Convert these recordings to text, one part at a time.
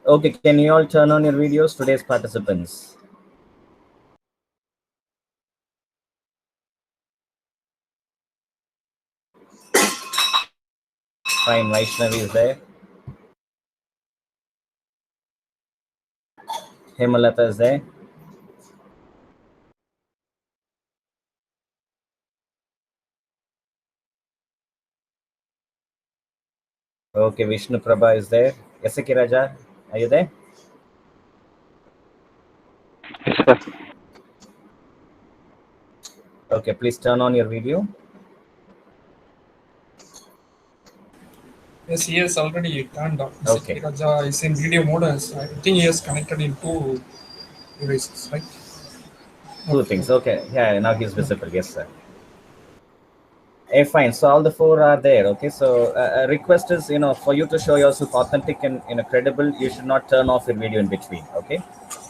Okay, can you all turn on your videos, today's participants? Fine, Vaishnavi is there. Hemalata is there. Okay, Vishnu Prabha is there. Yasaki Raja, are you there? Yes, sir. Okay, please turn on your video. Yes, he has already turned on. Okay. Raja is in video mode. I think he has connected in two devices, right? Two things. Okay, yeah, now he's visible. Yes, sir. Fine. So all the four are there. Okay. So request is, for you to show yourself authentic and credible, you should not turn off your video in between. Okay.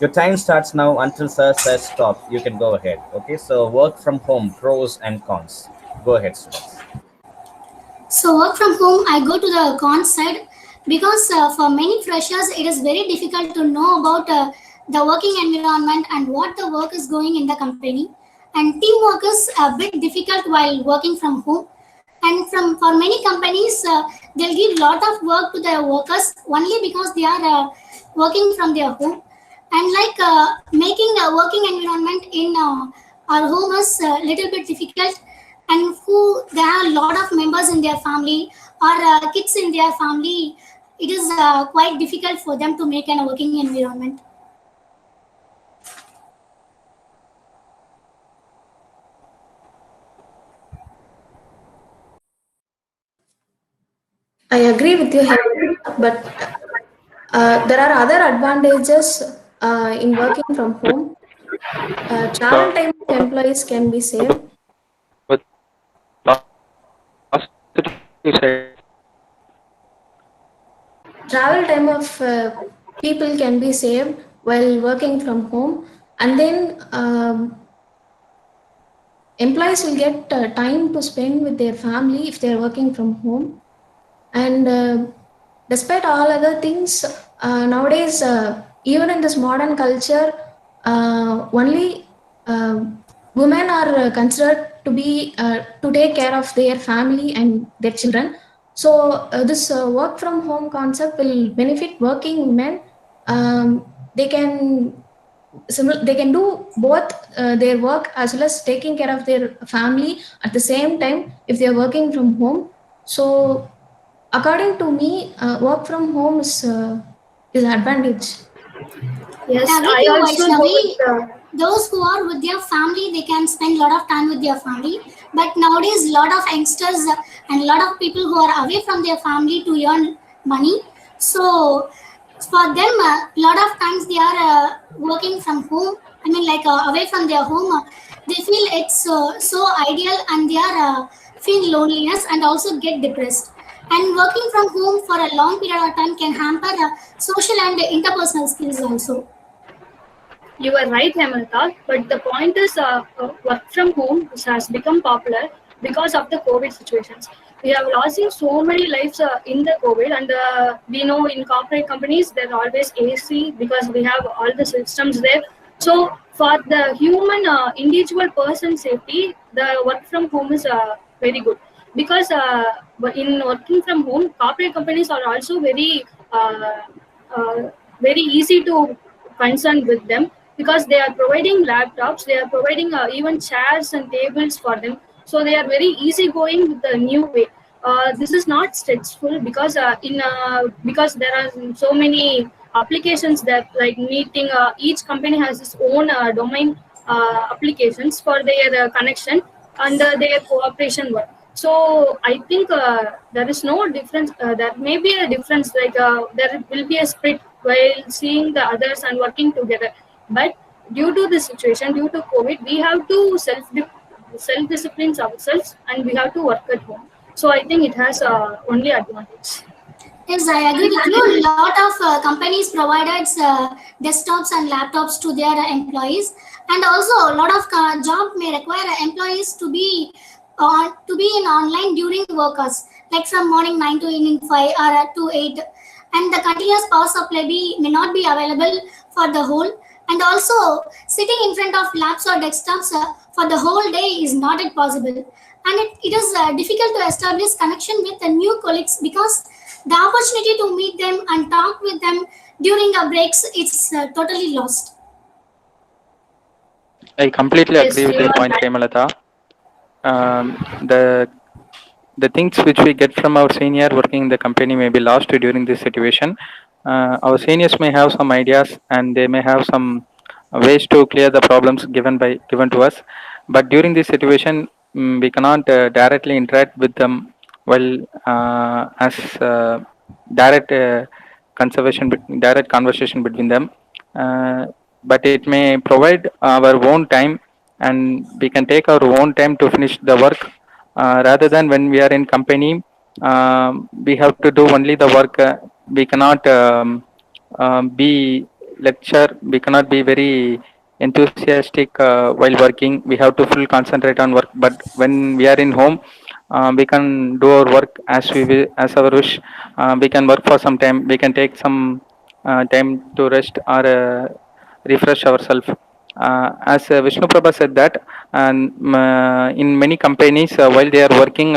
Your time starts now until sir says stop. You can go ahead. Okay. So work from home, pros and cons. Go ahead, students. So work from home, I go to the con side because for many freshers, it is very difficult to know about the working environment and what the work is going in the company. And teamwork is a bit difficult while working from home. And for many companies, they'll give lot of work to their workers only because they are working from their home. And like making a working environment in our home is a little bit difficult, and who there are a lot of members in their family or kids in their family, it is quite difficult for them to make a working environment. I agree with you, but there are other advantages in working from home. Travel time of employees can be saved. But positive side, Travel time of people can be saved while working from home, and then employees will get time to spend with their family if they are working from home. And despite all other things, nowadays, even in this modern culture, only women are considered to be to take care of their family and their children. So this work from home concept will benefit working women. They can they can do both their work as well as taking care of their family at the same time if they are working from home. So according to me, work from home is an advantage. Yes, Yeah, with I you, also go with Vaishnavi, those who are with their family, they can spend a lot of time with their family. But nowadays, a lot of youngsters and a lot of people who are away from their family to earn money. So for them, a lot of times they are working from home. I mean, like away from their home, they feel it's so ideal, and they are feel loneliness and also get depressed. And working from home for a long period of time can hamper social and interpersonal skills also. You are right, Hemanta, but the point is work from home has become popular because of the COVID situations. We have lost so many lives in the COVID, and we know in corporate companies there are always AC because we have all the systems there. So for the human individual person safety, the work from home is very good because in working from home, corporate companies are also uh, very easy to concern with them because they are providing laptops, they are providing even chairs and tables for them, so they are very easygoing with the new way. This is not stressful because because there are so many applications that like meeting, each company has its own domain applications for their connection and their cooperation work. So I think there is no difference. There may be a difference, like there will be a split while seeing the others and working together. But due to this situation, due to COVID, we have to self discipline ourselves and we have to work at home. So I think it has only advantage. Yes, I agree with you. A lot of companies provided desktops and laptops to their employees, and also a lot of job may require employees to be in online during work hours, like from morning 9 to evening 5 or to 8. and the continuous power supply may not be available for the whole. And also, sitting in front of labs or desktops for the whole day is not yet possible. And it is difficult to establish connection with the new colleagues because the opportunity to meet them and talk with them during a breaks it's totally lost. I completely Yes, agree with you your are point, right. Hemalata. Um, the things which we get from our senior working in the company may be lost during this situation. Our seniors may have some ideas and they may have some ways to clear the problems given to us, but during this situation, we cannot directly interact with them while as direct direct conversation between them. But it may provide our own time, and we can take our own time to finish the work, rather than when we are in company, we have to do only the work. We cannot be lecture, we cannot be very enthusiastic while working. We have to full concentrate on work, but when we are in home, we can do our work as as our wish. We can work for some time, we can take some time to rest or refresh ourselves. As Vishnu Prabha said that, and in many companies, while they are working,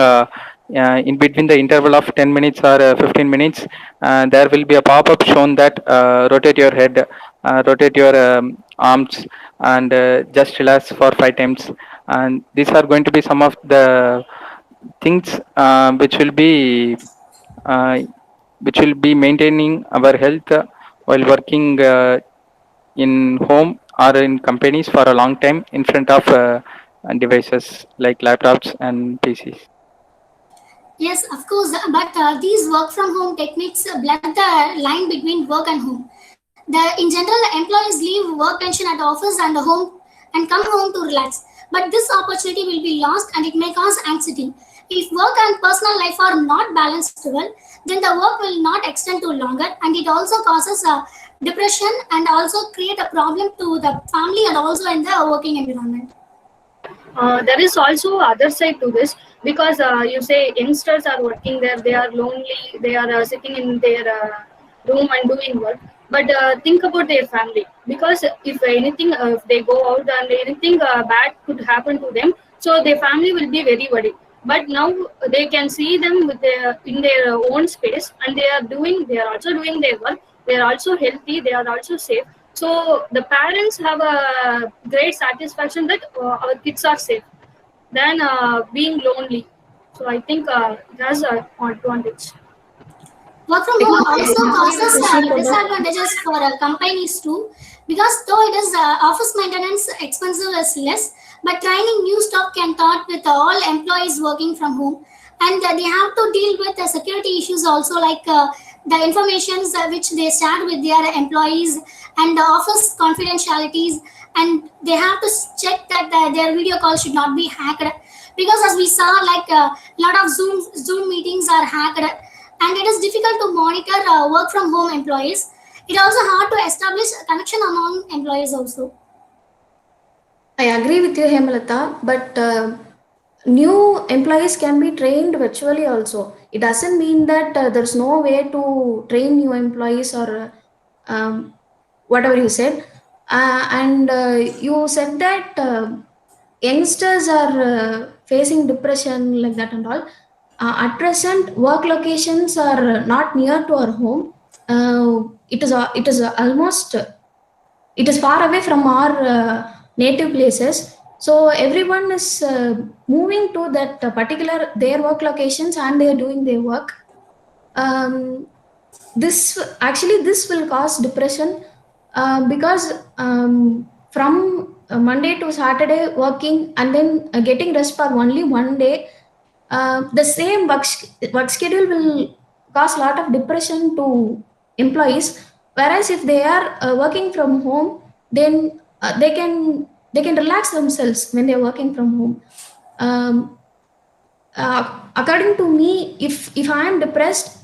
in between the interval of 10 minutes or 15 minutes, there will be a pop-up shown that rotate your head, rotate your arms, and just relax for 5 times. And these are going to be some of the things uh, which will be maintaining our health while working in home or in companies for a long time in front of devices like laptops and PCs. Yes, of course, but these work from home techniques blur the line between work and home. In general, employees leave work tension at office and home and come home to relax. But this opportunity will be lost and it may cause anxiety. If work and personal life are not balanced well, then the work will not extend to longer and it also causes depression and also create a problem to the family and also in the working environment. There is also other side to this because you say youngsters are working there, they are lonely, they are sitting in their room and doing work. But think about their family because if anything, if they go out and anything bad could happen to them, so their family will be very worried. But now they can see them with their in their own space, and they are also doing their work. They are also healthy. They are also safe. So the parents have a great satisfaction that our kids are safe than being lonely. So I think it has an advantage. Work from home also causes disadvantages for companies too, because though it is office maintenance expensive is less, but training new staff can start with all employees working from home, and they have to deal with the security issues also like the informations which they share with their employees and the office confidentialities, and they have to check that their video call should not be hacked because as we saw like a lot of zoom meetings are hacked and it is difficult to monitor work from home employees. It also hard to establish a connection among employees also. I agree with you, Hemalata, but new employees can be trained virtually also. It doesn't mean that there's no way to train new employees or whatever you said. And you said that youngsters are facing depression like that and all. At present, work locations are not near to our home. It is almost it is far away from our native places, so everyone is moving to that particular their work locations and they are doing their work. um, this will cause depression because from Monday to Saturday working and then getting rest for only one day, the same work schedule will cause a lot of depression to employees. Whereas if they are working from home, then they can relax themselves when they are working from home. Um, According to me, if I am depressed,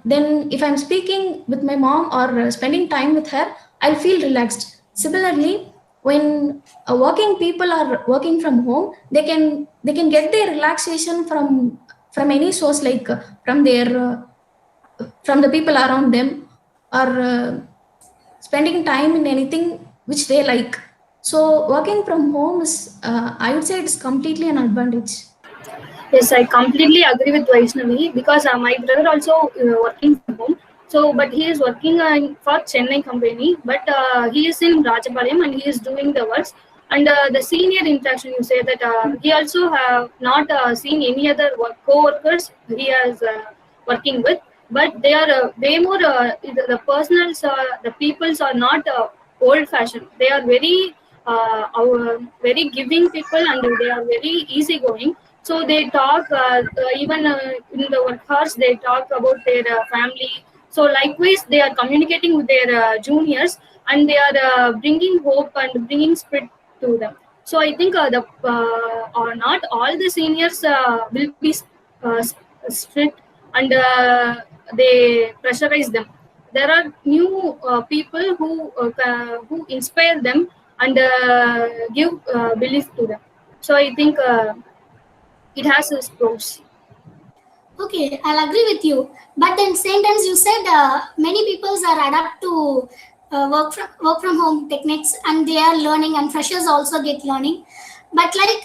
then if I'm speaking with my mom or spending time with her, I'll feel relaxed. Similarly, when working people are working from home, they can get their relaxation from any source, like from their from the people around them, or spending time in anything which they like. So working from home is, I would say, it's completely an advantage. Yes, I completely agree with Vaishnavi because my brother also working from home. So, but he is working for Chennai company, but he is in Rajapalayam and he is doing the works. And the senior interaction, you say that he also have not seen any other co-workers he has working with, but they are way more. The personals, the peoples are not old-fashioned. They are very giving people, and they are very easygoing. So they talk even in the work hours. They talk about their family. So likewise, they are communicating with their juniors, and they are bringing hope and bringing spirit to them. So I think or not all the seniors will be strict, and they pressurize them. There are new people who inspire them and give belief to them. So I think it has its pros. Okay, I'll agree with you. But then same times you said many people are adapt to work from home techniques, and they are learning, and freshers also get learning. But like,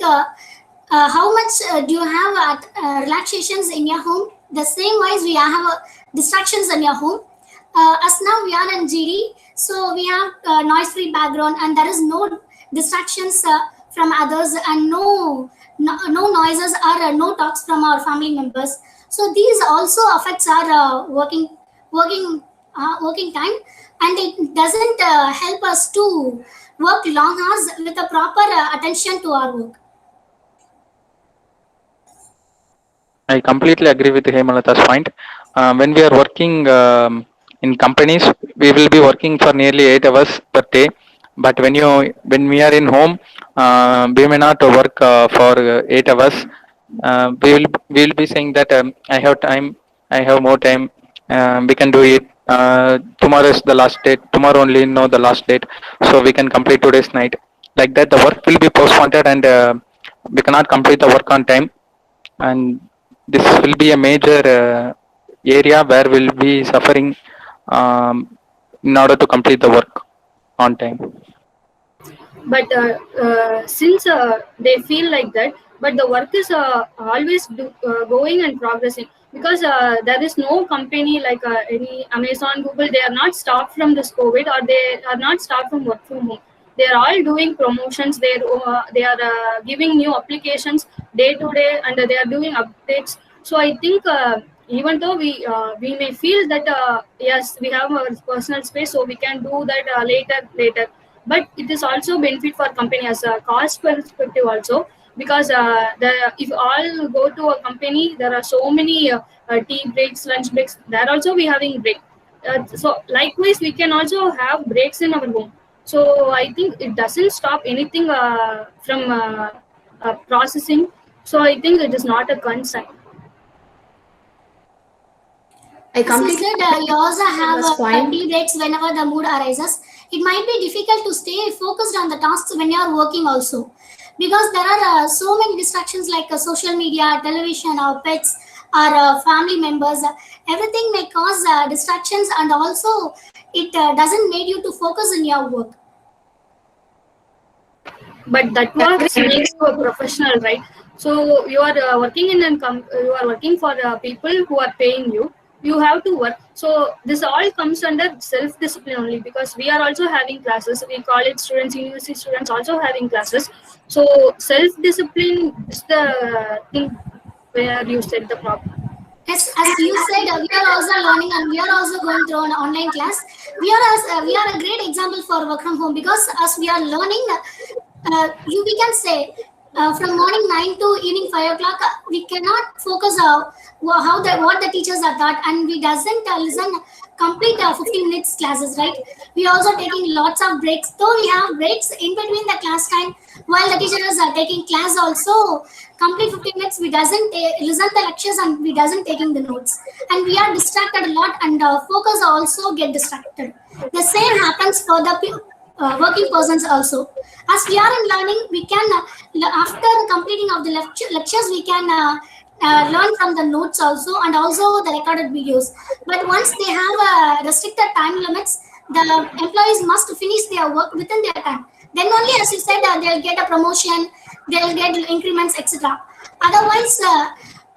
how much do you have relaxations in your home? The same wise we have distractions in your home. As now we are in GD, so we have noise-free background, and there is no distractions from others, and no noises or no talks from our family members. So these also affects our working time, and it doesn't help us to work long hours with a proper attention to our work. I completely agree with Hemalata's point. When we are working in companies, we will be working for nearly 8 hours per day. But when we are in home, we may not work for 8 hours. We will be saying that I have time, I have more time, we can do it. Tomorrow is the last date. Tomorrow only know the last date, so we can complete today's night. Like that, the work will be postponed, and we cannot complete the work on time, and this will be a major area where we'll be suffering in order to complete the work on time. But since they feel like that, but the work is always going and progressing, because there is no company like any Amazon, Google. They are not stopped from this COVID, or they are not stopped from work from home. They are all doing promotions. They are giving new applications day to day, and they are doing updates. So I think even though we may feel that yes, we have our personal space, so we can do that later, but it is also benefit for company as a cost perspective also, because if all go to a company, there are so many tea breaks, lunch breaks. There also we having break. So likewise, we can also have breaks in our home. So I think it doesn't stop anything from processing. So I think it is not a concern. I As you completely said, you also have this point. tea breaks whenever the mood arises. It might be difficult to stay focused on the tasks when you are working also, because there are so many distractions like social media, television, or pets, or family members. Everything may cause distractions, and also it doesn't make you to focus in your work. But that works makes you a professional, right? So you are working in you are working for people who are paying you. You have to work. So this all comes under self discipline only, because we are also having classes. We college students, university students also having classes. So self discipline is the thing where you set the problem. Yes, as you said, we are also learning, and we are also going through an online class. We are a great example for work from home, because as we are learning, we can say from morning 9 to evening 5 o'clock, we cannot focus what the teachers are taught, and we doesn't listen complete 15 minutes classes, right? We also taking lots of breaks, though we have breaks in between the class time while the teachers are taking class also. Complete 15 minutes we doesn't listen the lectures, and we doesn't taking the notes, and we are distracted a lot, and focus also get distracted. The same happens for the working persons also. As we are in learning, we can after completing of the lectures, we can learn from the notes also, and also the recorded videos. But once they have restricted time limits, the employees must finish their work within their time. Then only, as you said, they'll get a promotion, they'll get increments, etc. Otherwise,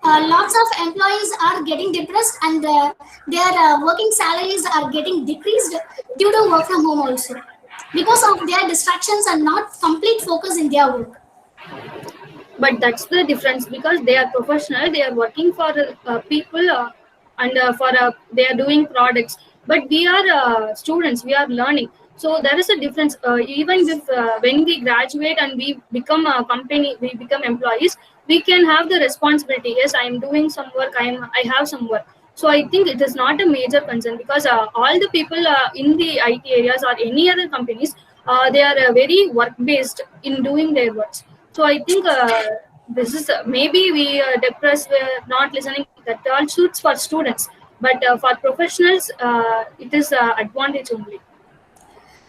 lots of employees are getting depressed, and their working salaries are getting decreased due to work from home also, because of their distractions and not complete focus in their work. But that's the difference, because they are professional, they are working for people, and for they are doing products. But we are students, we are learning. So there is a difference. Even if when we graduate and we become a company, we become employees, we can have the responsibility. Yes, I am doing some work, I have some work. So I think it is not a major concern, because all the people in the IT areas or any other companies, they are very work based in doing their works. So I think this is maybe we depressed, not listening. That all suits for students, but for professionals, it is advantage only.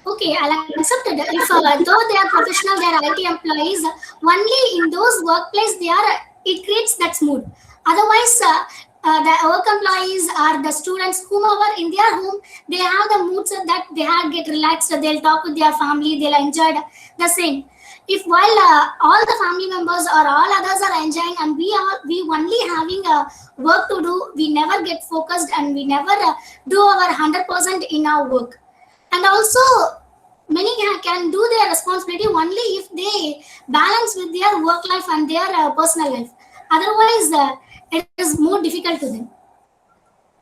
Okay, I'll accept it. If though they are professional, they are IT employees, only in those workplace they are. It creates that mood. Otherwise, the work employees are the students, whomever in their home, they have the moods that they have get relaxed. They'll talk with their family. They'll enjoy the same. If while all the family members or all others are enjoying, and we only having work to do, we never get focused, and we never do our 100% in our work. And also, many can do their responsibility only if they balance with their work life and their personal life. Otherwise, it is more difficult to them.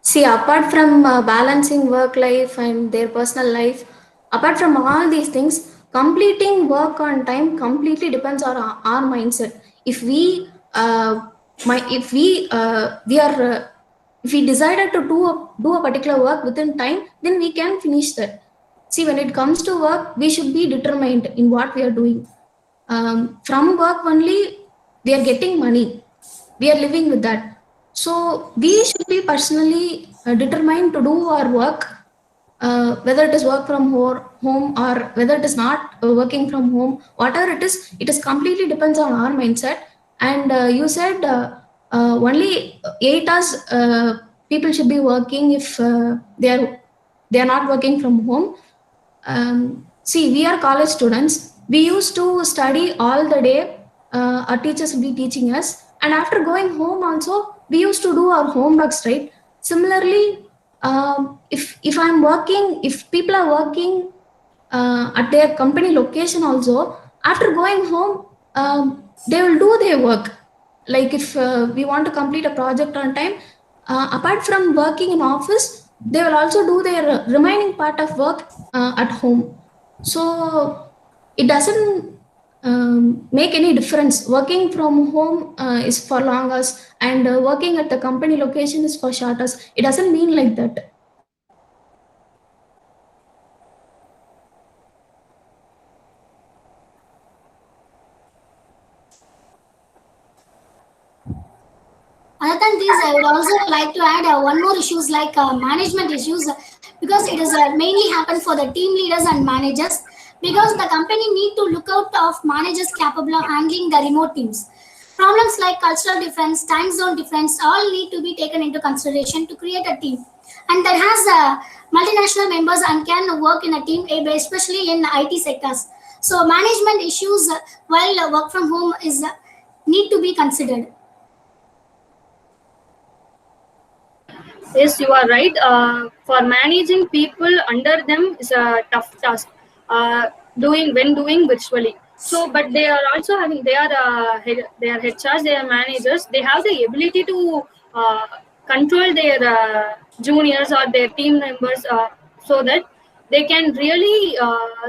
See, apart from balancing work life and their personal life, apart from all these things, completing work on time completely depends on our mindset. If we, if we are, if we decided to do a particular work within time, then we can finish that. See, when it comes to work, we should be determined in what we are doing. From work only, we are getting money. We are living with that. So we should be personally determined to do our work, whether it is work from home or whether it is not working from home. Whatever it is completely depends on our mindset. And you said only 8 hours people should be working if they are not working from home. See, we are college students. We used to study all the day. Our teachers will be teaching us, and after going home, also we used to do our homeworks, right? Similarly, if I'm working, if people are working at their company location, also after going home, they will do their work. Like if we want to complete a project on time, apart from working in office, they will also do their remaining part of work at home. So it doesn't make any difference. Working from home is for long hours, and working at the company location is for short hours. It doesn't mean like that. Other than this, I would also like to add one more issues like management issues, because it is mainly happen for the team leaders and managers, because the company need to look out of managers capable of handling the remote teams. Problems like cultural difference, time zone difference, all need to be taken into consideration to create a team, and that has multinational members and can work in a team, especially in IT sectors. So management issues while work from home is need to be considered. Yes, you are right. For managing people under them is a tough task. Doing when doing virtually. So, but they are also having they are HRs, they are managers. They have the ability to control their juniors or their team members, so that they can really.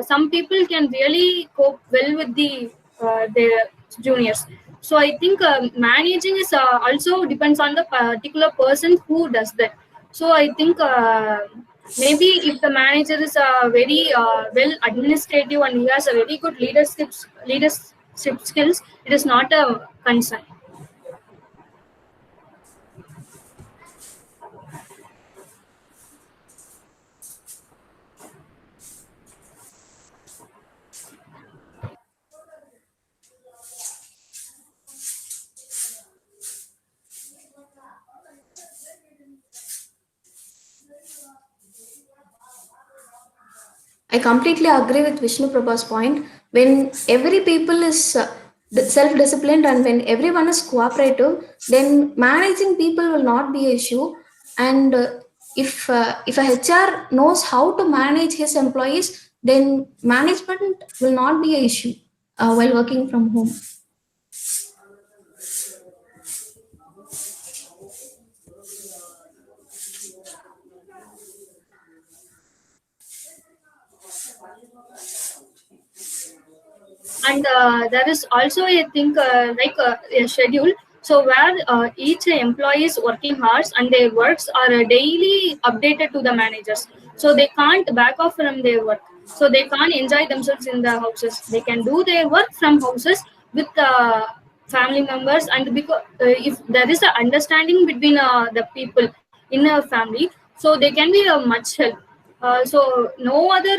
Some people can really cope well with their juniors. So I think managing is also depends on the particular person who does that. So I think maybe if the manager is very well administrative and he has a very good leadership skills, it is not a concern. I completely agree with Vishnu Prabha's point. When every people is self-disciplined and when everyone is cooperative, then managing people will not be an issue. And if a HR knows how to manage his employees, then management will not be an issue while working from home. And there is also a thing like a schedule, so where each employee's working hours and their works are daily updated to the managers, so they can't back off from their work, so they can't enjoy themselves in the houses. They can do their work from houses with family members, and because if there is an understanding between the people in a family, so they can be much help. So no other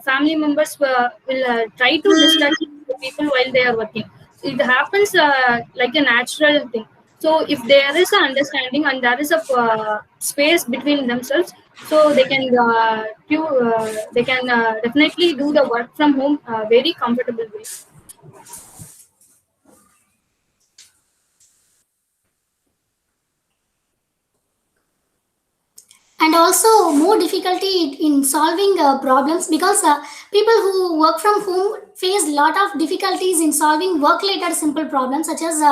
family members will try to distract the people while they are working. It happens like a natural thing. So if there is an understanding and there is a space between themselves, so they can definitely do the work from home very comfortable way. And also more difficulty in solving problems, because people who work from home face lot of difficulties in solving work related simple problems, such as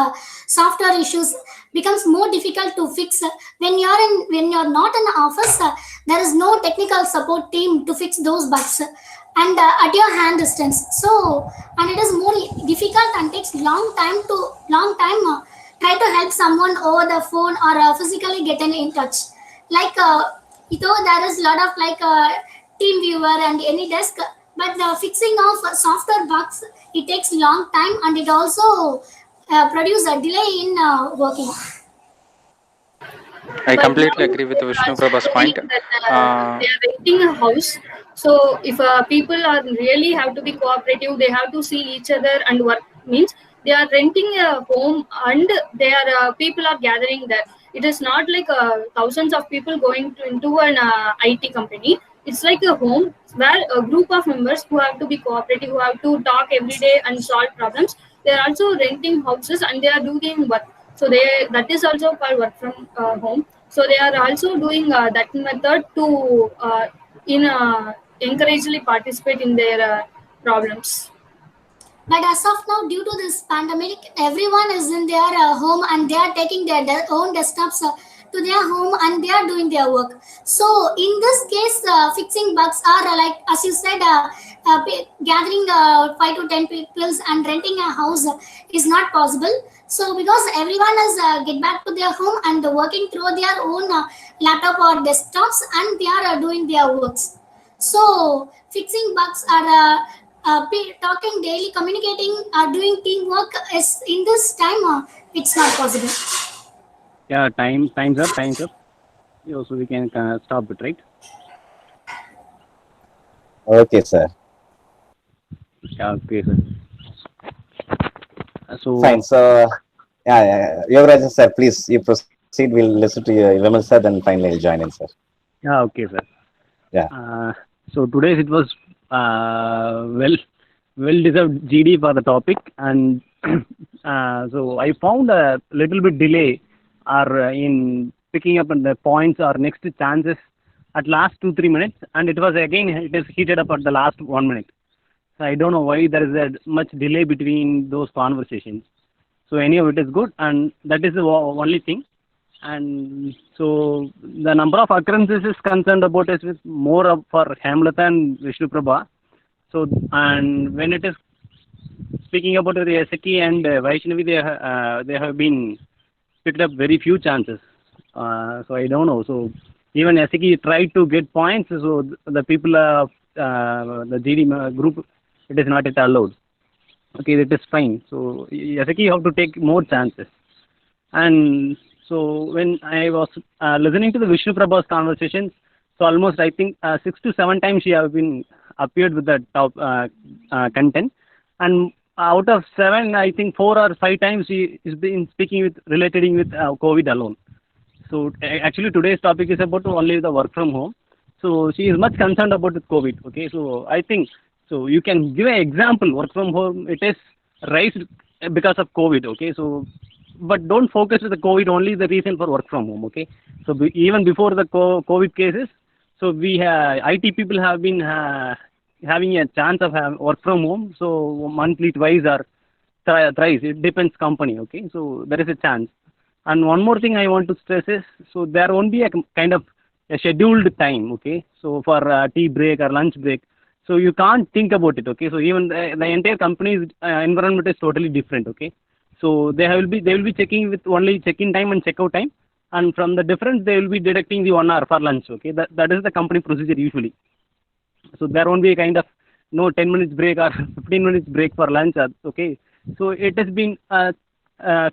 software issues becomes more difficult to fix when you're not in the office. There is no technical support team to fix those bugs, and at your hand distance. So, and it is more difficult and takes long time try to help someone over the phone or physically get in touch. Like though there is a lot of like team viewer and any desk, but the fixing of software bugs, it takes long time, and it also produce a delay in working. I But completely now agree with they are Vishnu also Prabha's saying point. that Uh, they are renting a house. So if people are really have to be cooperative, they have to see each other and work. Means they are renting a home and they are people are gathering there. It is not like thousands of people going into an IT company. It's like a home where a group of members who have to be cooperative, who have to talk every day and solve problems. They are also renting houses and they are doing work. So they that is also called work from home. So they are also doing that method to in encouragely participate in their problems. But as of now, due to this pandemic, everyone is in their home and they are taking their own desktops to their home and they are doing their work. So in this case, fixing bugs are like, as you said, gathering 5 to 10 people and renting a house is not possible. So because everyone is get back to their home and working through their own laptop or desktops, and they are doing their works. So fixing bugs are talking daily, communicating, doing teamwork is in this time. It's not possible. Yeah, time's up. Time's up. Yeah, so we can stop it, right? Okay, sir. Yeah, okay, sir. So Fine. So, yeah. Yogaraj sir, please, you proceed. We'll listen to you, Vimal sir, then finally I'll join in, sir. yeah, okay, sir. Yeah. So today's it was well deserved GD for the topic, and so I found a little bit delay or in picking up on the points or next chances at last 2-3 minutes, and it is heated up at the last 1 minute. So I don't know why there is a much delay between those conversations. So anyhow, it is good, and that is the only thing. And so the number of occurrences is concerned about is with more of for Hemlata and Vishnu Prabha. So and when it is speaking about the Esaki and Vaishnavi, they have been picked up very few chances. So I don't know. So even Esaki tried to get points. So the people of the GD group, it is not yet allowed. Okay, that is fine. So Esaki have to take more chances. And so when I was listening to the Vishnu Prabha's conversations, so almost I think 6 to 7 times she have been appeared with the top content, and out of 7, I think 4 or 5 times she is been speaking with relating with COVID alone. So actually today's topic is about only the work from home. So she is much concerned about the COVID. Okay, so I think so you can give an example. Work from home, it is raised because of COVID. Okay, so but don't focus with the COVID only the reason for work from home. Okay, so even before the COVID cases, so we IT people have been having a chance of work from home. So monthly twice or thrice. It depends company. Okay, so there is a chance. And one more thing I want to stress is, so there won't be a kind of a scheduled time, okay? So for tea break or lunch break, so you can't think about it, okay? So even the entire company's environment is totally different, okay? So they will be checking with only check-in time and check-out time, and from the difference they will be deducting the 1 hour for lunch, okay? That is the company procedure usually. So there won't be a kind of no 10 minutes break or 15 minutes break for lunch, okay? So it has been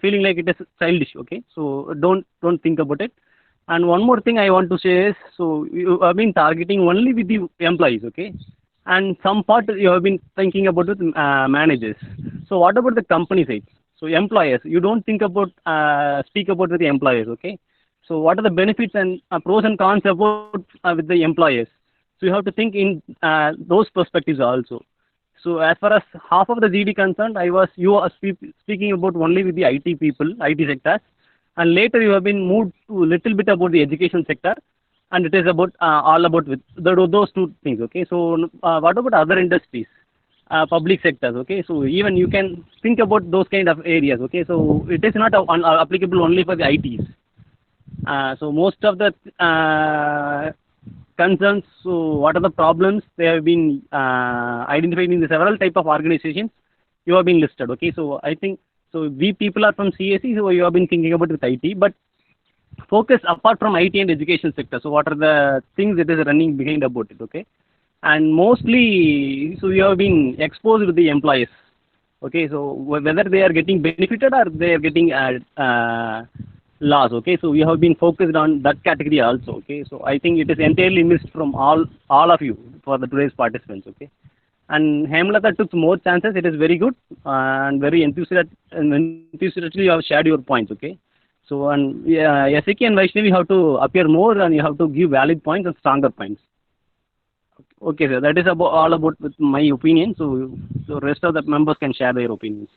feeling like it is childish, okay? So don't think about it. And one more thing I want to say is, so you have been targeting only with the employees, okay? And some part you have been thinking about with managers. So what about the company side? So employers, you don't think about speak about with the employers, okay? So what are the benefits and pros and cons about with the employers? So you have to think in those perspectives also. So as far as half of the GD concerned, you are speaking about only with the IT people, IT sectors, and later you have been moved to a little bit about the education sector, and it is about all about with those two things. Okay, so what about other industries, public sectors? Okay, so even you can think about those kind of areas. Okay, so it is not applicable only for the ITs. So most of the concerns, so what are the problems they have been identified in the several type of organizations you have been listed. Okay, so I think so we people are from CSE, so you have been thinking about with IT, but focus apart from IT and education sector. So what are the things that is running behind about it? Okay, and mostly so you have been exposed with the employees. Okay, so whether they are getting benefited or they are getting loss. Okay, so we have been focused on that category also. Okay, so I think it is entirely missed from all of you for the today's participants. Okay, and Hemlata took more chances. It is very good and very enthusiastically you have shared your points. Okay, so and Yasiki and Vaishnavi have to appear more and you have to give valid points and stronger points. Okay, sir, that is all about with my opinion. So the rest of the members can share their opinions.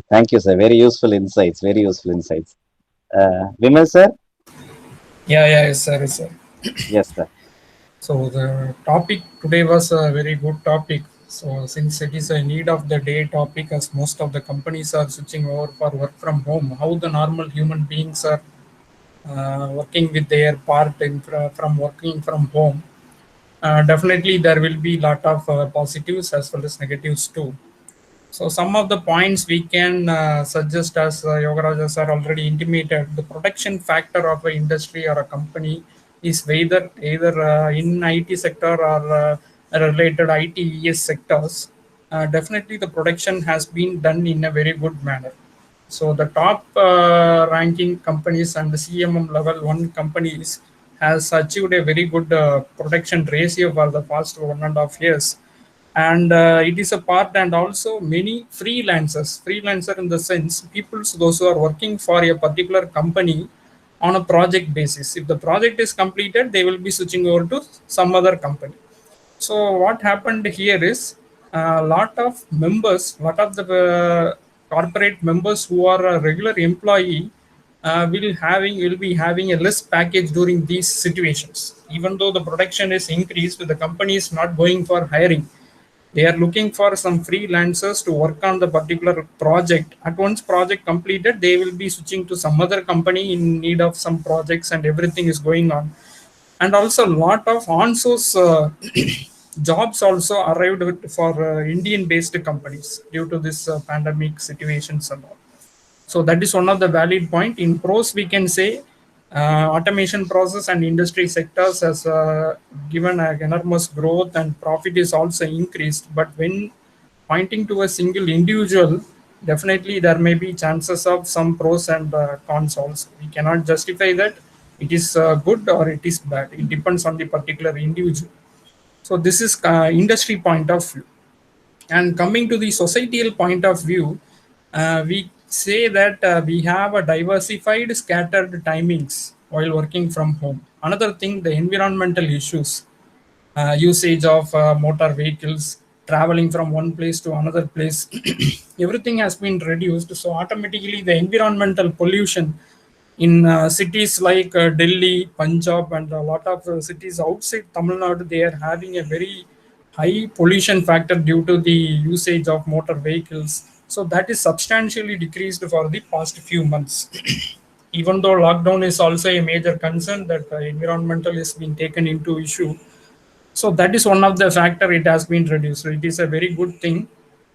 Thank you, sir. Very useful insights. Very useful insights. Vimal, sir? Yes, sir. Yes, sir. Yes, sir. So the topic today was a very good topic. So since it is a need of the day topic, as most of the companies are switching over for work from home, how the normal human beings are working with their part from working from home. Definitely there will be a lot of positives as well as negatives too. So some of the points we can suggest, as Yogaraja sir already intimated, the production factor of an industry or a company is either in IT sector or related ITES sectors. Definitely the production has been done in a very good manner. So the top ranking companies and the CMM level 1 companies has achieved a very good production ratio for the past 1.5 years. And it is a part, and also many freelancer in the sense people those who are working for a particular company on a project basis. If the project is completed, they will be switching over to some other company. So what happened here is a lot of the corporate members who are a regular employee will be having a less package during these situations. Even though the production is increased, the company is not going for hiring. They are looking for some freelancers to work on the particular project. At once project completed, they will be switching to some other company in need of some projects, and everything is going on. And also a lot of on-source jobs also arrived for Indian based companies due to this pandemic situations and all. So that is one of the valid point. In pros, we can say automation process and industry sectors has given an enormous growth, and profit is also increased. But when pointing to a single individual, definitely there may be chances of some pros and cons also. We cannot justify that it is good or it is bad. It depends on the particular individual. So this is industry point of view. And coming to the societal point of view, we say that we have a diversified, scattered timings while working from home. Another thing, the environmental issues, usage of motor vehicles, traveling from one place to another place, everything has been reduced. So automatically, the environmental pollution in cities like Delhi, Punjab, and a lot of cities outside Tamil Nadu, they are having a very high pollution factor due to the usage of motor vehicles. So that is substantially decreased for the past few months. Even though lockdown is also a major concern, that environmental is being taken into issue, so that is one of the factor it has been reduced. So it is a very good thing,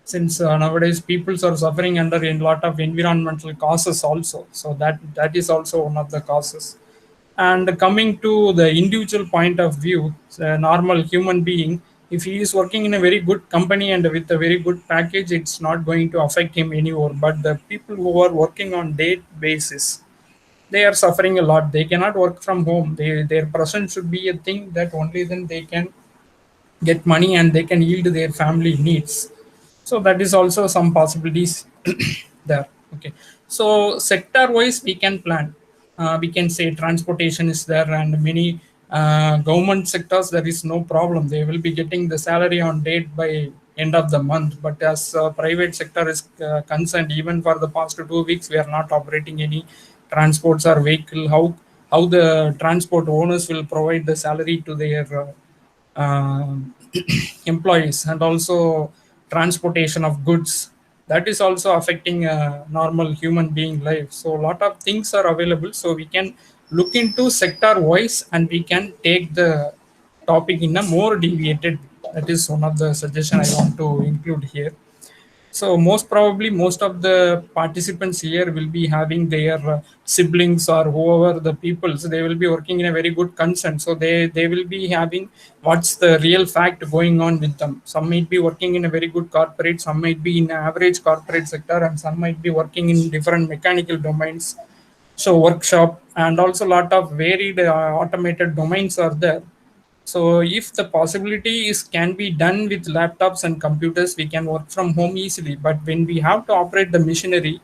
since nowadays people are suffering under a lot of environmental causes also. So that is also one of the causes. And coming to the individual point of view, a normal human being, if he is working in a very good company and with a very good package, it's not going to affect him anymore. But the people who are working on day basis, they are suffering a lot. They cannot work from home. Their presence should be a thing that only then they can get money and they can yield their family needs. So that is also some possibilities there. Okay, so sector wise we can plan. We can say transportation is there, and many government sectors there is no problem, they will be getting the salary on date by end of the month. But as private sector is concerned, even for the past 2 weeks we are not operating any transports or vehicle. How the transport owners will provide the salary to their employees, and also transportation of goods, that is also affecting a normal human being life. So a lot of things are available, so we can look into sector wise and we can take the topic in a more deviated. That is one of the suggestion I want to include here. So most probably most of the participants here will be having their siblings or whoever the people. So they will be working in a very good consent. So they will be having what's the real fact going on with them. Some might be working in a very good corporate, some might be in average corporate sector, and some might be working in different mechanical domains. So workshop and also a lot of varied automated domains are there. So if the possibility is can be done with laptops and computers, we can work from home easily. But when we have to operate the machinery,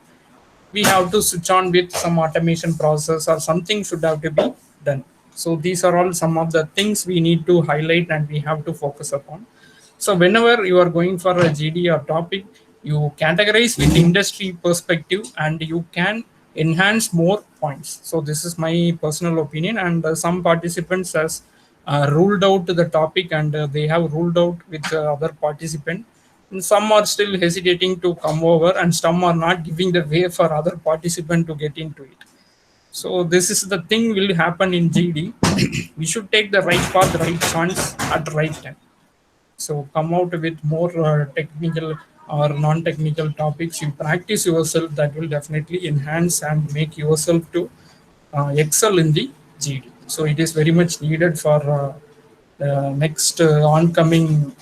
we have to switch on with some automation process or something should have to be done. So these are all some of the things we need to highlight and we have to focus upon. So whenever you are going for a GD or topic, you categorize with industry perspective and you can enhance more points. So this is my personal opinion, and some participants has ruled out the topic, and they have ruled out with other participant. And some are still hesitating to come over, and some are not giving the way for other participant to get into it. So this is the thing will happen in GD. We should take the right path, right chance at the right time. So come out with more technical or non-technical topics. You practice yourself, that will definitely enhance and make yourself to excel in the GD. So it is very much needed for the next oncoming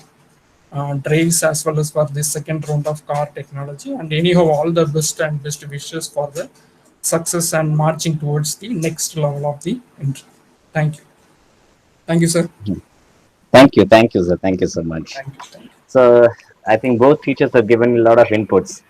drives, as well as for this second round of car technology. And anyhow, all the best and best wishes for the success and marching towards the next level of the entry. Thank you. Thank you, sir. Thank you, sir. Thank you so much. Thank you. So I think both teachers have given a lot of inputs.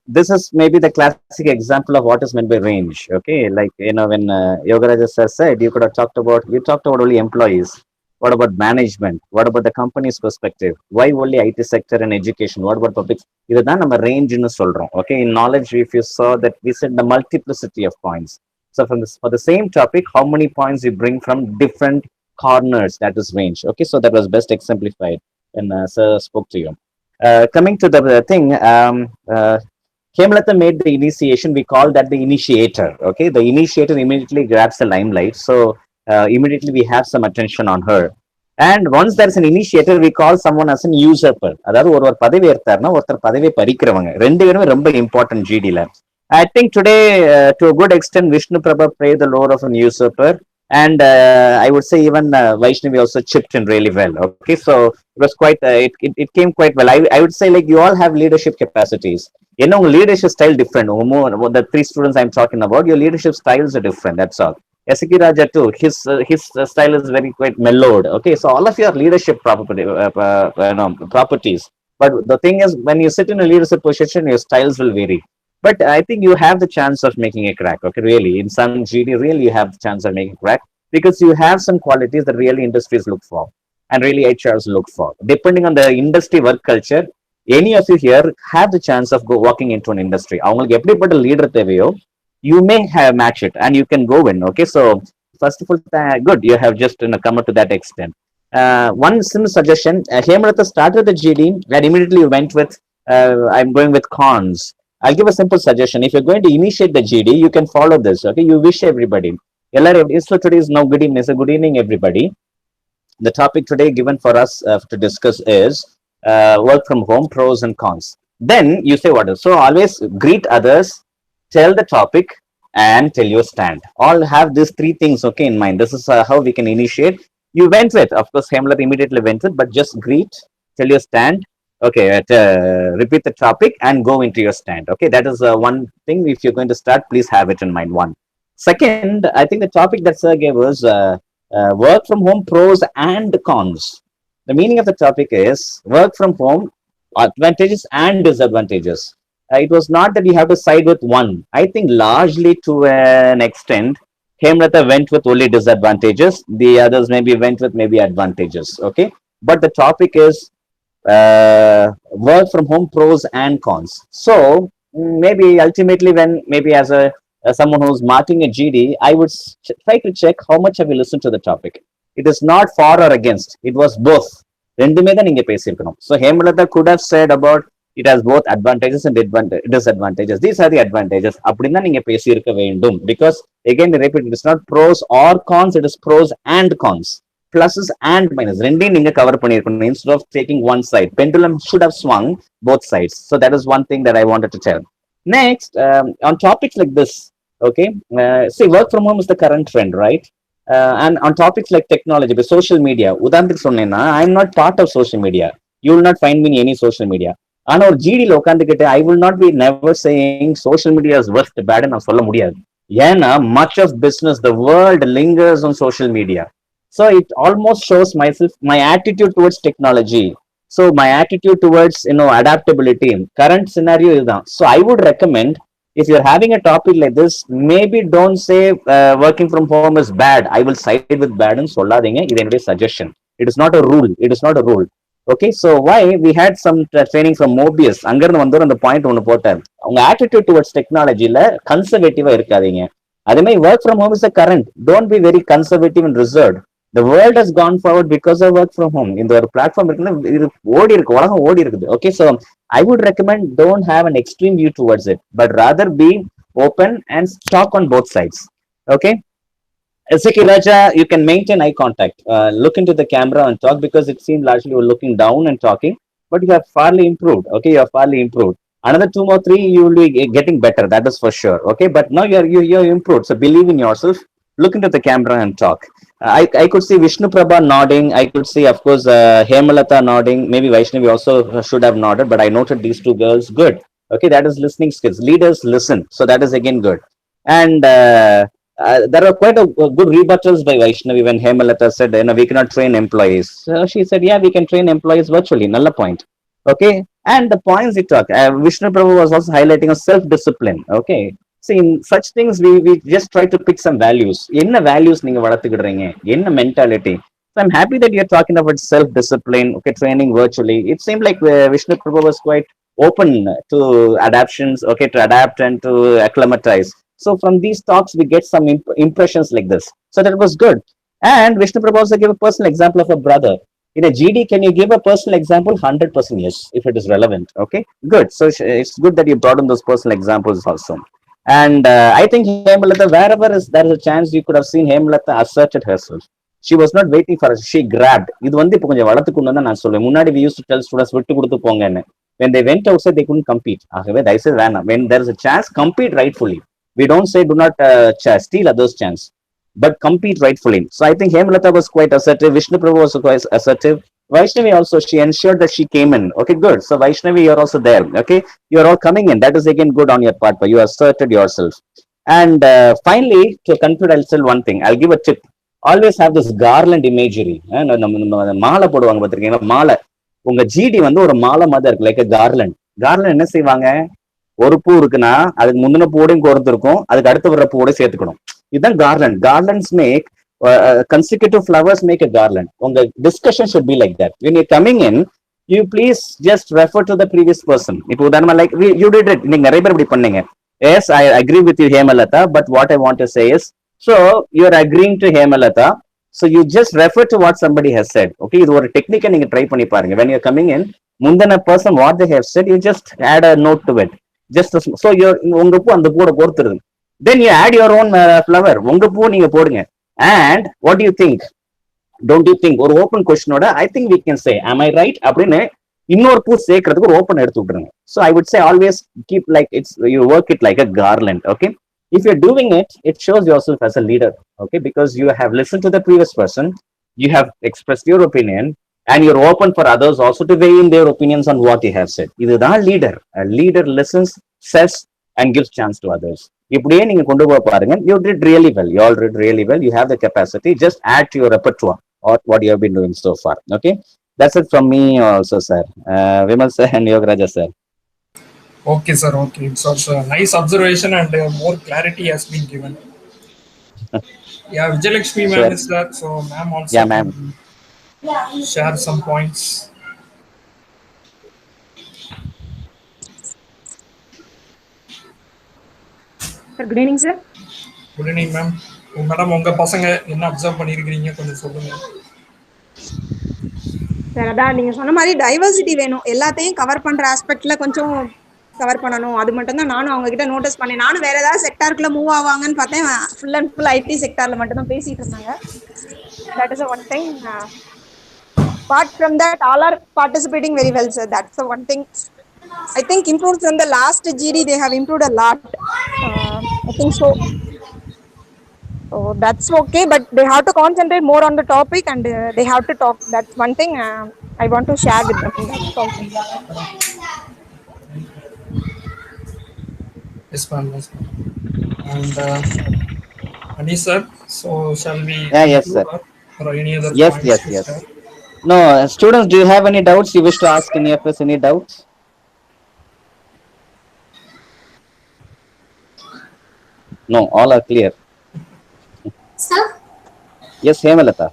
This is maybe the classic example of what is meant by range. Okay, like when Yogaraja sir said, you talked about only employees. What about management? What about the company's perspective? Why only IT sector and education? What about public? இதுதான் நம்ம ரேஞ்சுன்னு சொல்றோம். Okay, in knowledge, if you saw that we said the multiplicity of points. So for the same topic, how many points you bring from different corners, that is range. Okay, so that was best exemplified when sir spoke to you. Coming to the thing, Hemlata made the initiation. We call that the initiator. Okay, the initiator immediately grabs the limelight. So immediately we have some attention on her. And once there is an initiator, we call someone as an usurper. அதாவது ஒரு பதவி ஏற்றாருன்னா ஒருத்தர் பதவியை பறிக்கிறவங்க ரெண்டு பேருமே ரொம்ப important ஜிடில. I think today, to a good extent, Vishnu Prabha played the role of an usurper. And I would say even Vaishnavi also chipped in really well. Okay, so it was quite, it came quite well. I would say like you all have leadership capacities. Leadership style different. The three students I'm talking about, your leadership styles are different. That's all. S.K. Raja too. His style is very quite mellowed. Okay, so all of your leadership properties. But the thing is, when you sit in a leadership position, your styles will vary. But I think you have the chance of making a crack. Okay, really, in some GD, really, you have the chance of making a crack. because you have some qualities that really industries look for and really HRs look for. Depending on the industry work culture, any of you here have the chance of walking into an industry. அவங்களுக்கு எப்படிப்பட்ட leader தேவையோ, you may have match it and you can go in. Okay, so first of all, good, you have just come up to that extent. One simple suggestion: Hemlata started the GD and immediately went with I'm going with cons. I'll give a simple suggestion. If you're going to initiate the GD, you can follow this. Okay, you wish everybody. So today is now good evening. So good evening, everybody. The topic today given for us to discuss is work from home, pros and cons. Then you say what? So always greet others, tell the topic, and tell your stand. All have these three things okay in mind. This is how we can initiate. You went with, of course, Hemlata immediately went with, but just greet, tell your stand. Okay, repeat the topic and go into your stand. Okay, that is one thing. If you're going to start, please have it in mind. One. Second, I think the topic that Sir gave was work from home, pros and cons. The meaning of the topic is work from home, advantages and disadvantages. It was not that you have to side with one. I think largely to an extent, Hemlata went with only disadvantages. The others maybe went with maybe advantages. Okay, but the topic is work from home, pros and cons. So maybe ultimately, when maybe as someone who's marking a GD, I would try to check how much have you listened to the topic. It is not for or against. It was both. ரெண்டுமே தான் நீங்க பேசியிருக்கணும். So Hemlata could have said about it has both advantages and disadvantages. These are the advantages. அப்படின்னு தான் நீங்க பேசியிருக்க வேண்டும். Because again, repeat, it is not pros or cons. It is pros and cons. Pluses and minuses. ரெண்டையும் நீங்க cover பண்ணியிருக்கணும். Instead of taking one side, pendulum should have swung both sides. So that is one thing that I wanted to tell. Next, on topics like this, okay, see, work from home is the current trend, right? And on topics like technology, but social media, உதாரணத்துக்கு சொன்னேன்னா, I'm not part of social media. You will not find me in any social media. ஆனா ஒரு ஜிடியில் உட்காந்துக்கிட்டு I will not be never saying social media is worst bad நான் சொல்ல முடியாது. ஏன்னா much of business, the world lingers on social media. So it almost shows myself, my attitude towards technology. So my attitude towards, adaptability. Current scenario is that. So I would recommend, if you're having a topic like this, maybe don't say working from home is bad. I will side with bad and solladinga. This is a suggestion. It is not a rule. It is not a rule. Okay, so why we had some training from Mobius. அங்கிருந்து வந்தோம் அந்த point ஒன்று போட்டேன். உங்க attitude towards technologyல கன்சர்வேட்டிவா இருக்காதீங்க. அதே மாதிரி work from home is the current. Don't be very conservative and reserved. The world has gone forward because of work from home. இந்த ஒரு பிளாட்ஃபார்ம் இருக்குன்னா இது ஓடி இருக்கு, உலகம் ஓடி இருக்குது. Okay, so I would recommend don't have an extreme view towards it, but rather be open and talk on both sides. Okay, Siki Raja, you can maintain eye contact. Look into the camera and talk, because it seemed largely you were looking down and talking, but you have farly improved. Okay, you have farly improved. Another 2 or 3, you will be getting better. That is for sure. Okay, but now you're improved. So believe in yourself. Look into the camera and talk. I could see Vishnu Prabha nodding. I could see, of course, Hemlata nodding. Maybe Vaishnavi also should have nodded, but I noted these 2 girls. Good. Okay, that is listening skills. Leaders listen. So that is again good. And there are quite a good rebuttals by Vaishnavi when Hemlata said, we cannot train employees. So she said, yeah, we can train employees virtually. Nalla point. Okay. And the points he took, Vishnu Prabhu was also highlighting a self-discipline. Okay. See, in such things, we just try to pick some values. Enna values neenga valathukiduringa? Enna mentality? So I'm happy that you're talking about self-discipline, okay, training virtually. It seemed like Vishnu Prabhu was quite open to adaptations, okay, to adapt and to acclimatize. So from these talks, we get some impressions like this. So that was good. And Vishnu Prabhu also gave a personal example of a brother. In a GD, can you give a personal example? 100% yes, if it is relevant. Okay, good. So it's good that you brought in those personal examples also. And I think Hemlata, wherever there is a chance, you could have seen Hemlata asserted herself. She was not waiting for us. She grabbed. இது வந்து இப்போ கொஞ்சம் வளர்த்துக்கொண்டு தான் நான் சொல்லுவேன். முன்னாடி we used to tell students விட்டு கொடுத்து போங்கன்னு. When they went outside, they couldn't compete. ஆகவே தயவுசெய்து வேணாம். When there is a chance, compete rightfully. We don't say do not steal others' chance, but compete rightfully. So I think Hemlata was quite assertive. Vishnu Prabhu was quite assertive. Vaishnavi also, she ensured that she came in. Okay, good. So Vaishnavi, you're also there. Okay, you're all coming in. That is again good on your part, but you asserted yourself. And finally, to conclude, I'll tell one thing. I'll give a tip. Always have this garland imagery. மாலை போடுவாங்க பார்த்திருக்கீங்களா? மாலை. உங்க GT வந்து ஒரு மாலை மாதிரி இருக்கு, லைக் garland. garland என்ன செய்வாங்க? ஒரு பூ இருக்குன்னா அதுக்கு முந்தின பூடையும் கோர்த்து இருக்கும், அதுக்கு அடுத்து வர்ற பூவோட சேர்த்துக்கணும். இதுதான் garland. garlands make consecutive flowers make a garland. On the discussion should be like that. When you're coming in, you please just refer to the previous person. If like you did it, yes, I agree with you, Hemalata, but what I want to say is, so you're agreeing to Hemalata, so you just refer to what somebody has said. Okay, இது ஒரு technique நீங்க try பண்ணி பாருங்க. When you're coming in, முந்தின person what they have said, you just add a note to it. Just so you're உங்க பூ அந்த பூட பொறுத்துருது. Then you add your own flower. உங்க பூ நீங்க போடுங்க. And what do you think? Don't you think ஒரு open கொஸ்டினோட I think we can say am I right அப்படின்னு இன்னொரு பூ சேர்க்கறதுக்கு ஒரு ஓப்பன் எடுத்து விட்டுருங்க. So I would say always keep like it's you work it like a garland. Okay, if you're doing it, it shows yourself as a leader. Okay, because you have listened to the previous person, you have expressed your opinion, and you're open for others also to weigh in their opinions on what you have said. இதுதான் leader. A leader listens, says, and gives chance to others. இப்படியே நீங்க கொண்டு போக பாருங்க. You did really well. You all did really well. You have the capacity. Just add to your repertoire or what you have been doing so far. Okay, that's it from me also, sir. Vimal sir and Yogaraja sir. Okay, sir. Okay, it's also a nice observation and more clarity has been given. Yeah, Vijayalakshmi ma'am Sure. is that, so ma'am also Yeah, ma'am. can share some points. Sir, good evening, sir. Good evening, ma'am. Madam உங்க பசங்க என்ன observe பண்ணிருக்கீங்க கொஞ்சம் சொல்லுங்க. Sir அதான் நீங்கள் சொன்ன மாதிரி டைவர்சிட்டி வேணும், எல்லாத்தையும் கவர் பண்ணுற ஆஸ்பெக்டில் கொஞ்சம் கவர் பண்ணணும். அது மட்டும் தான் நானும் அவங்க கிட்ட நோட்டீஸ் பண்ணேன். நானும் வேற ஏதாவது செக்டாருக்குள்ள மூவ் ஆவாங்கன்னு பார்த்தேன். ஃபுல் அண்ட் ஃபுல் ஐடி செக்டாரில் மட்டும் தான் பேசிட்டு இருந்தாங்க. That is one thing. Apart from that, all are participating very well, sir. That's the one thing. I think improved from the last GD, they have improved a lot. I think so. So that's okay, but they have to concentrate more on the topic and they have to talk. That's one thing I want to share with them. That's all. Yes, ma'am. Yes, ma'am. And Ani sir, so shall we? Yeah, yes, sir. Or any other Yes, points yes, to yes. share? No, students, do you have any doubts? You wish to ask any of us any doubts? No, all are clear. Sir? Yes, Hemalata.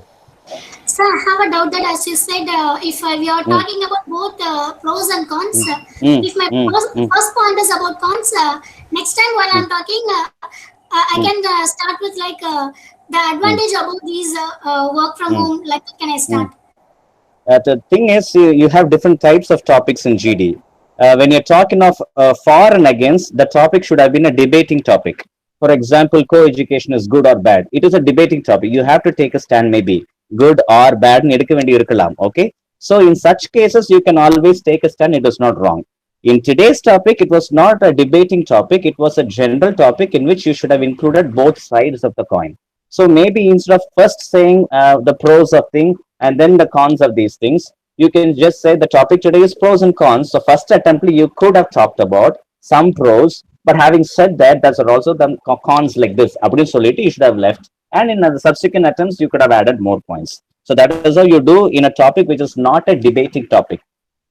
Sir, I have a doubt that as you said, if we are talking about both pros and cons, if my first point is about cons, next time while I'm talking, I can start with like the advantage about these work from home, like can I start? The thing is, you have different types of topics in GD. When you're talking of for and against, the topic should have been a debating topic. For example, co-education is good or bad. It is a debating topic. You have to take a stand, maybe good or bad. Okay. So in such cases, you can always take a stand. It is not wrong. In today's topic, it was not a debating topic. It was a general topic in which you should have included both sides of the coin. So maybe instead of first saying the pros of things and then the cons of these things, you can just say the topic today is pros and cons. So first attempt, you could have talked about some pros, but having said that, that's also the cons like this. You should have left. And in the subsequent attempts, you could have added more points. So that is how you do in a topic which is not a debating topic.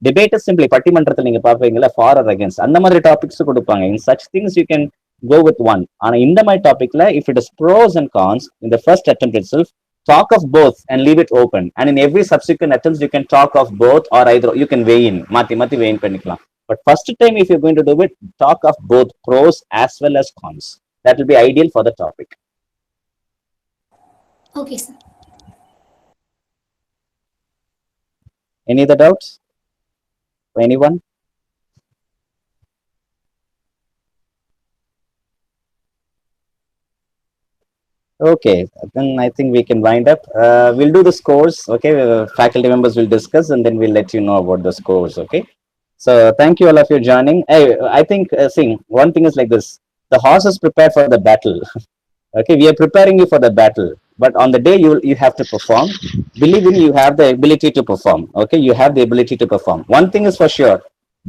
Debate is simply பட்டிமன்றத்தில் நீங்க பாப்பீங்களா for or against அந்த மாதிரி topics கொடுப்பாங்க. In such things you can go with one. ஆனா இந்த மாதிரி டாபிக்ல if it is pros and cons in the first attempt itself, talk of both and leave it open. And in every subsequent attempts you can talk of both or either you can weigh in. மாத்தி weigh in பண்ணிக்கலாம். But first time if you're going to do it, talk of both pros as well as cons. That will be ideal for the topic. Okay, sir. Any other doubts? Anyone? Okay, then I think we can wind up. We'll do the scores. Okay, faculty members will discuss and then we'll let you know about the scores. Okay. So thank you all of you joining. I think see, one thing is like this: the horse is prepared for the battle. Okay, we are preparing you for the battle, but on the day you have to perform. Believe me, you have the ability to perform. Okay, you have the ability to perform. One thing is for sure: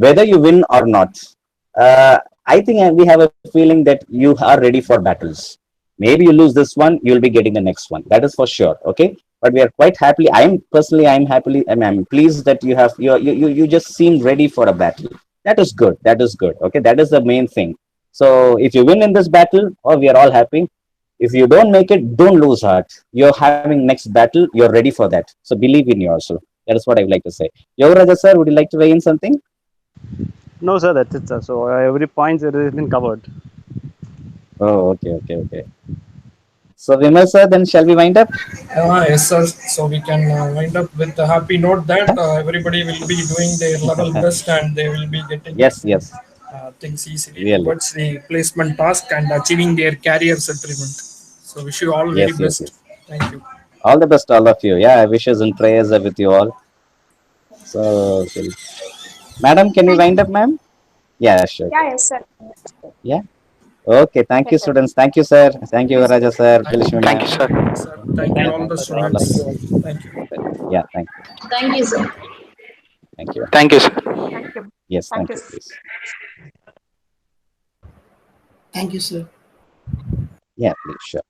whether you win or not, I think we have a feeling that you are ready for battles. Maybe you lose this one, you'll be getting the next one. That is for sure. Okay. But we are quite happily. I'm pleased that you just seem ready for a battle. That is good. That is good. Okay. That is the main thing. So if you win in this battle, we are all happy. If you don't make it, don't lose heart. You're having next battle. You're ready for that. So believe in yourself. That is what I would like to say. Yogaraja sir, would you like to weigh in something? No, sir, that's it, sir. So every point has been covered. Oh, okay. So Vimal sir, then shall we wind up? Yes, sir. So we can wind up with a happy note that everybody will be doing their level best and they will be getting Yes. things easily Really. towards the placement task and achieving their career settlement. So wish you all very Yes. best. Thank you. All the best, all of you. Yeah, wishes and prayers are with you all. So, madam, can we Thank wind you. up, ma'am? Yeah, sure. Yeah, yes, sir. Yeah. Okay. Thank you, Yes, sir. students. Thank you, sir. Thank you, Raja sir, Vilishmi Thank ma'am. you, sir. Sir, thank you all the All of students. you. Thank you. Yeah, thank you. Thank you, sir. Thank you. Thank you, sir. Thank you. Yes, Thank thank you. you, please. Thank you, sir. Yeah, please, sure.